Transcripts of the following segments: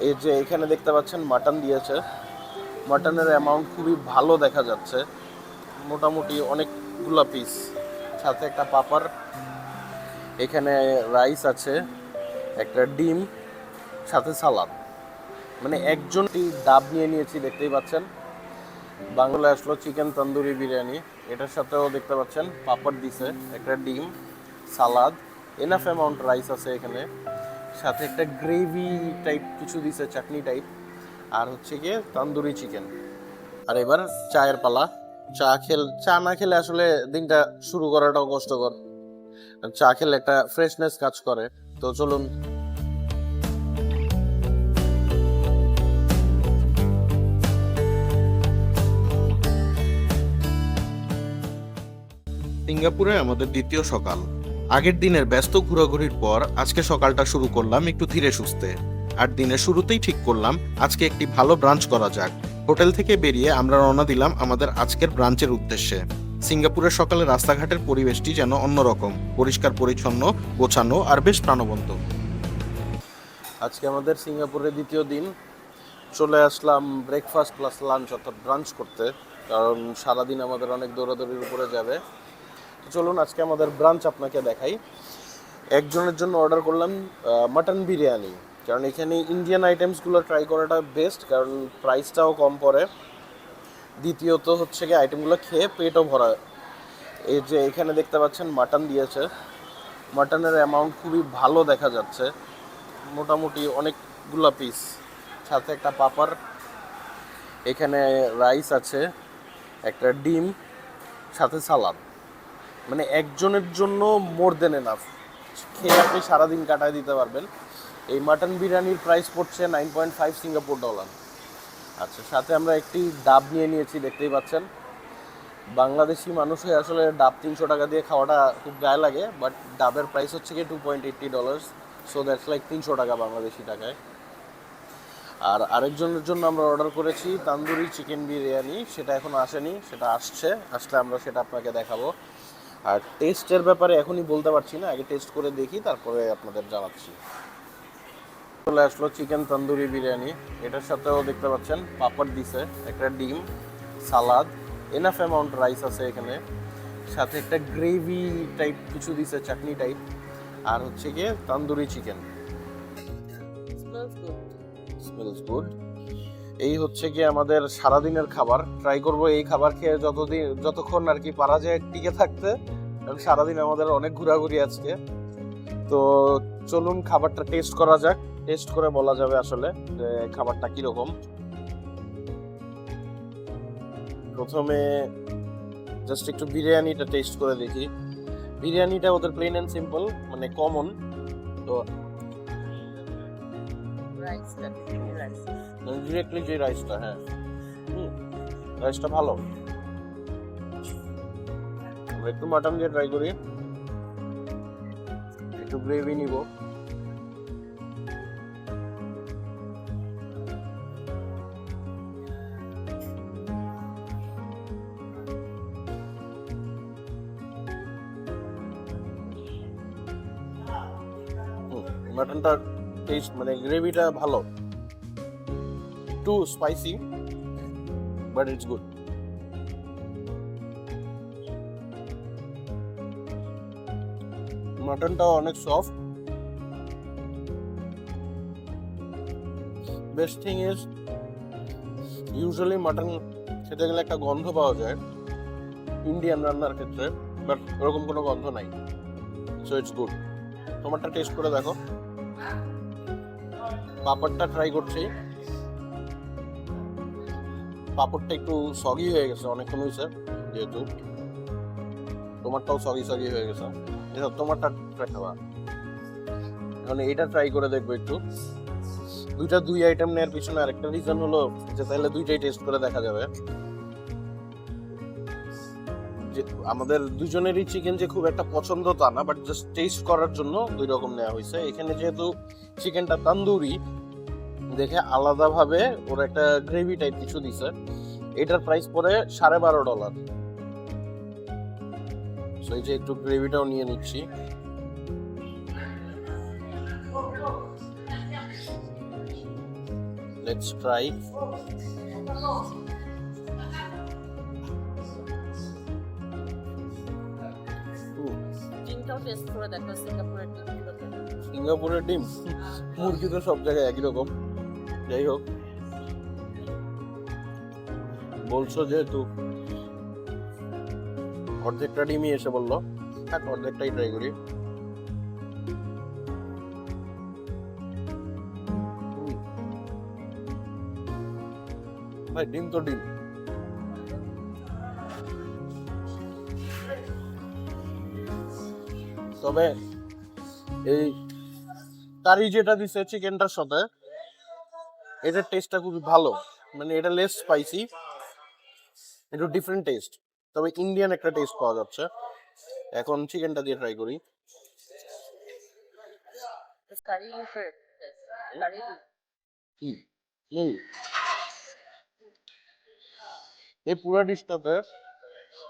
এই যে এখানে দেখতে পাচ্ছেন মাটন দিয়েছে, মাটনের অ্যামাউন্ট খুবই ভালো দেখা যাচ্ছে, মোটামুটি অনেকগুলা পিস, সাথে একটা পাপড়, এখানে রাইস আছে, একটা ডিম, সাথে সালাদ। মানে একজনটি ডাব নিয়ে নিয়েছি দেখতেই পাচ্ছেন। বাংলায় আসলো চিকেন তন্দুরি বিরিয়ানি, এটার সাথেও দেখতে পাচ্ছেন পাপড় দিছে, একটা ডিম, সালাদ, এনাফ অ্যামাউন্ট রাইস আছে এখানে, সাথে একটা গ্রেভি টাইপ কিছু দিছে, চাটনি টাইপ, আর হচ্ছে গিয়ে তন্দুরি চিকেন। আর এবার চায়ের পালা। চা না খেলে আসলে দিনটা শুরু করাটাও কষ্টকর, চা খেলে একটা ফ্রেশনেস কাজ করে। তো চলুন। সিঙ্গাপুরে আমাদের দ্বিতীয় সকাল। আগের দিনের ব্যস্ত ঘোরাঘুরির পর আজকে সকালটা শুরু করলাম একটু ধীরে সুস্থে। আর দিনের শুরুতেই ঠিক করলাম আজকে একটি ভালো ব্রাঞ্চ করা যাক। হোটেল থেকে বেরিয়ে আমরা রওনা দিলাম আমাদের আজকের ব্রাঞ্চের উদ্দেশ্যে। সিঙ্গাপুরের সকালে রাস্তাঘাটের পরিবেশটি যেন অন্যরকম, পরিষ্কার পরিচ্ছন্ন, গোছানো আর বেশ প্রাণবন্ত। আজকে আমাদের সিঙ্গাপুরের দ্বিতীয় দিন। চলে আসলাম ব্রেকফাস্ট প্লাস লাঞ্চ অর্থাৎ ব্রাঞ্চ করতে, কারণ সারাদিন আমাদের অনেক দৌড়াদৌড়ির উপরে যাবে। চলুন আজকে আমাদের ব্রাঞ্চ আপনাকে দেখাই। একজনের জন্য অর্ডার করলাম মাটন বিরিয়ানি, কারণ এখানে ইন্ডিয়ান আইটেমসগুলো ট্রাই করাটা বেস্ট, কারণ প্রাইসটাও কম পড়ে। দ্বিতীয়ত হচ্ছে কি আইটেমগুলো খেয়ে পেটও ভরা। এই যে এখানে দেখতে পাচ্ছেন মাটন দিয়েছে, মাটনের অ্যামাউন্ট খুবই ভালো দেখা যাচ্ছে, মোটামুটি অনেকগুলো পিস, সাথে একটা পাপড়, এখানে রাইস আছে, একটা ডিম, সাথে সালাদ। মানে একজনের জন্য মোর দেন এনাফ, খেয়ে আপনি সারাদিন কাটায় দিতে পারবেন। এই মাটন বিরিয়ানির প্রাইস পড়ছে 9.5 সিঙ্গাপুর ডলার। আচ্ছা, সাথে আমরা একটি ডাব নিয়ে নিয়েছি দেখতেই পাচ্ছেন। বাংলাদেশি মানুষ হয়ে আসলে ডাব 300 টাকা দিয়ে খাওয়াটা খুব গায়ে লাগে, বাট ডাবের প্রাইস হচ্ছে কি $2.80, সো দ্যাটস লাইক 300 টাকা বাংলাদেশি টাকায়। আর আরেকজনের জন্য আমরা অর্ডার করেছি তান্দুরি চিকেন বিরিয়ানি, সেটা এখন আসেনি, সেটা আসলে আমরা সেটা আপনাকে দেখাবো। আর টেস্টের ব্যাপারে এখনই বলতে পারছি না, আগে টেস্ট করে দেখি তারপরে আপনাদের জানাচ্ছি। চলে আসলো চিকেন তন্দুরি বিরিয়ানি, এটার সাথেও দেখতে পাচ্ছেন পাপড় দিছে, একটা ডিম, সালাদ, এনাফ অ্যামাউন্ট রাইস আছে এখানে, সাথে একটা গ্রেভি টাইপ কিছু দিছে, চাটনি টাইপ, আর হচ্ছে গিয়ে তন্দুরি চিকেন। Smells good. এই হচ্ছে গিয়ে আমাদের সারাদিনের খাবার। ট্রাই করব এই খাবার খেয়ে যতক্ষণ আর কি পারা যায় টিকে থাকতে, কারণ সারাদিন আমাদের অনেক ঘোরাঘুরি আজকে। তো চলুন খাবারটা টেস্ট করা যাক, টেস্ট করে বলা যাবে আসলে যে খাবারটা কিরকম। প্রথমে জাস্ট একটু বিরিয়ানিটা টেস্ট করে দেখি। বিরিয়ানিটা ওদের প্লেন অ্যান্ড সিম্পল, মানে কমন। তো ডিরেক্টলি যে রাইসটা, হ্যাঁ, রাইসটা ভালো। আমরা একটু মাটন দিয়ে ট্রাই করি, একটু গ্রেভি নিব। মাটনটা টেস্ট মানে গ্রেভিটা ভালো, একটু স্পাইসি বাট ইটস গুড। মাটনটাও অনেক soft. Best thing is usually mutton খেতে গেলে একটা গন্ধ পাওয়া যায় ইন্ডিয়ান রান্নার ক্ষেত্রে, বাট ওরকম কোনো গন্ধ নাই, সো ইটস গুড। তোমারটা টেস্ট করে দেখো। পাপড়টা ট্রাই করছি, পাপড়টা একটু সগি হয়ে গেছে, অনেকক্ষণ হয়েছে যেহেতু। তোমারটাও সগি হয়ে গেছে, এটা তোমারটা ট্রাই খাবা। এখন এটা ট্রাই করে দেখবো একটু। দুই আইটেম নেওয়ার পিছনে আরেকটা রিজন হলো যে তাহলে দুইটাই টেস্ট করে দেখা যাবে। যে আমাদের দুজনেরই চিকেন যে খুব একটা পছন্দ তা না, বাট জাস্ট টেস্ট করার জন্য দুই রকম নেওয়া হয়েছে। এখানে যেহেতু চিকেনটা তান্দুরি দেখে আলাদাভাবে ওরা একটা গ্রেভি টাইপ কিছু দিছে, এটার প্রাইস পড়ে $12.5। সো এই যে একটু গ্রেভিটাও নিয়ে নিচ্ছি। Let's try. ডিমটাও টেস্ট করে দেখো সিঙ্গাপুরের ডিমগুলোতে। সিঙ্গাপুরের ডিম, মুরগি তো সব জায়গায় একই রকম। যাই হোক, বলছো যেহেতু অর্ধেকটা ডিমই এসে বললো, থাক অর্ধেকটাই ট্রাই করি। ভাই ডিম তো ডিম। তবে এই কারি যেটা দিছে চিকেনটার সাথে, এটার টেস্টটা খুবই ভালো। মানে এটা লেস স্পাইসি, একটু ডিফারেন্ট টেস্ট, তবে ইন্ডিয়ান একটা টেস্ট পাওয়া যাচ্ছে। এখন চিকেনটা দিয়ে ট্রাই করি। কারি কারি এই পুরো ডিশটাতে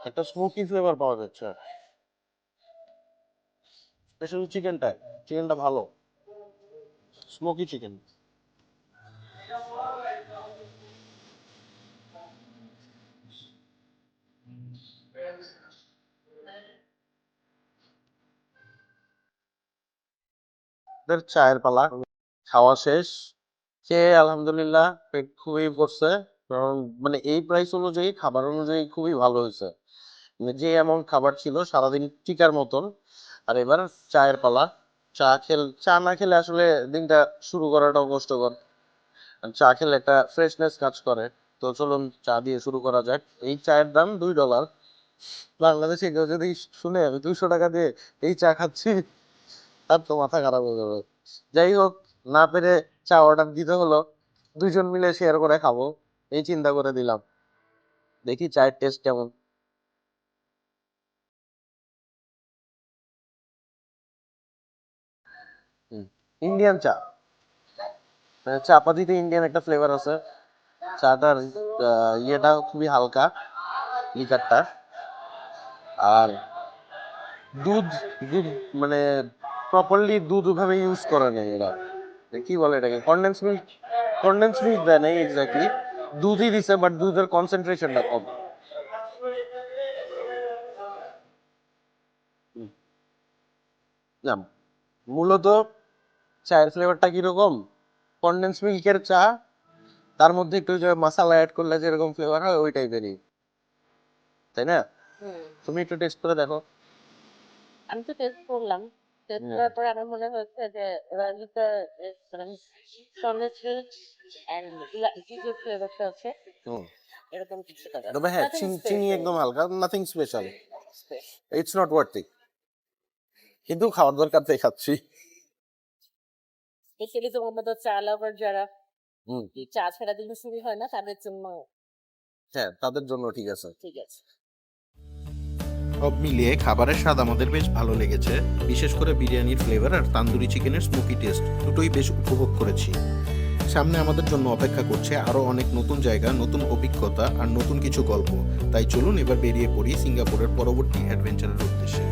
একটা স্মোকি ফ্লেভার পাওয়া যাচ্ছে, স্পেশালি চিকেনটা ভালো, স্মোকি চিকেন। চায়ের পালা খাওয়া শেষ, খেয়ে আলহামদুলিল্লাহ পেট খুবই ভরছে। কারণ মানে এই প্রাইস অনুযায়ী খাবার অনুযায়ী খুবই ভালো হয়েছে। মানে যে এমন খাবার ছিল সারাদিন টিকার মতন। আর এবার চায়ের পালা। চা না খেলে আসলে দিনটা শুরু করাটাও কষ্টকর। আর চা খেলে একটা ফ্রেশনেস কাজ করে। তো চলুন চা দিয়ে শুরু করা যাক। এই চায়ের দাম $2। বাংলাদেশে কেউ যদি শুনে আমি 200 টাকা দিয়ে এই চা খাচ্ছি, তার তো মাথা খারাপ হয়ে যাবে। যাই হোক, না পেরে চা অর্ডার দিতে হলো, দুইজন মিলে শেয়ার করে খাবো এই চিন্তা করে দিলাম। দেখি চায়ের টেস্ট কেমন। ইন্ডিয়ান চা, মানে চা পাতিতে ইন্ডিয়ান একটা ফ্লেভার আছে। চাটার ইয়েটা খুবই হালকা, লিকারটা। আর দুধ দুধ মানে প্রপারলি দুধ ওভাবে ইউজ করে নেই এরা। কি বলে এটাকে, কন্ডেন্স মিল্ক দেয় নাই এক্স্যাক্টলি, দুধই দিছে বাট দুধের কনসেন্ট্রেশনটা কম। না, মূলত চায়ের ফ্লেভারটা কিরকম, কন্ডেন্স মিল্কের চা, তার মধ্যে একটু যে মশলা অ্যাড করলে যেরকম ফ্লেভার হয় ওই টাইপেরই, তাই না? তুমি একটু টেস্ট করে দেখো। আমি তো টেস্ট করলাম, টেস্ট করার পরে আমার মনে হচ্ছে যে রাজুতে সন্দেশ এন্ড যে ফ্লেভারটা আছে হুম। এরকম কিছু টাকা তবে হ্যাঁ, চিনি একদম হালকা, nothing special, it's not worthy. কিন্তু খাওয়ার দরকার তাই খাচ্ছি। স্পেশালি তো আমাদের চা লাভার যারা হুম, এই চা ছাড়া দিন শুরু হয় না তাদের জন্য হ্যাঁ তাদের জন্য ঠিক আছে। ঠিক আছে। সব মিলিয়ে খাবারের স্বাদ আমাদের বেশ ভালো লেগেছে। বিশেষ করে বিরিয়ানির ফ্লেভার আর তান্দুরি চিকেনের স্মোকি টেস্ট দুটোই বেশ উপভোগ করেছি। সামনে আমাদের জন্য অপেক্ষা করছে আরও অনেক নতুন জায়গা, নতুন অভিজ্ঞতা আর নতুন কিছু গল্প। তাই চলুন এবার বেরিয়ে পড়ি সিঙ্গাপুরের পরবর্তী অ্যাডভেঞ্চারের উদ্দেশ্যে।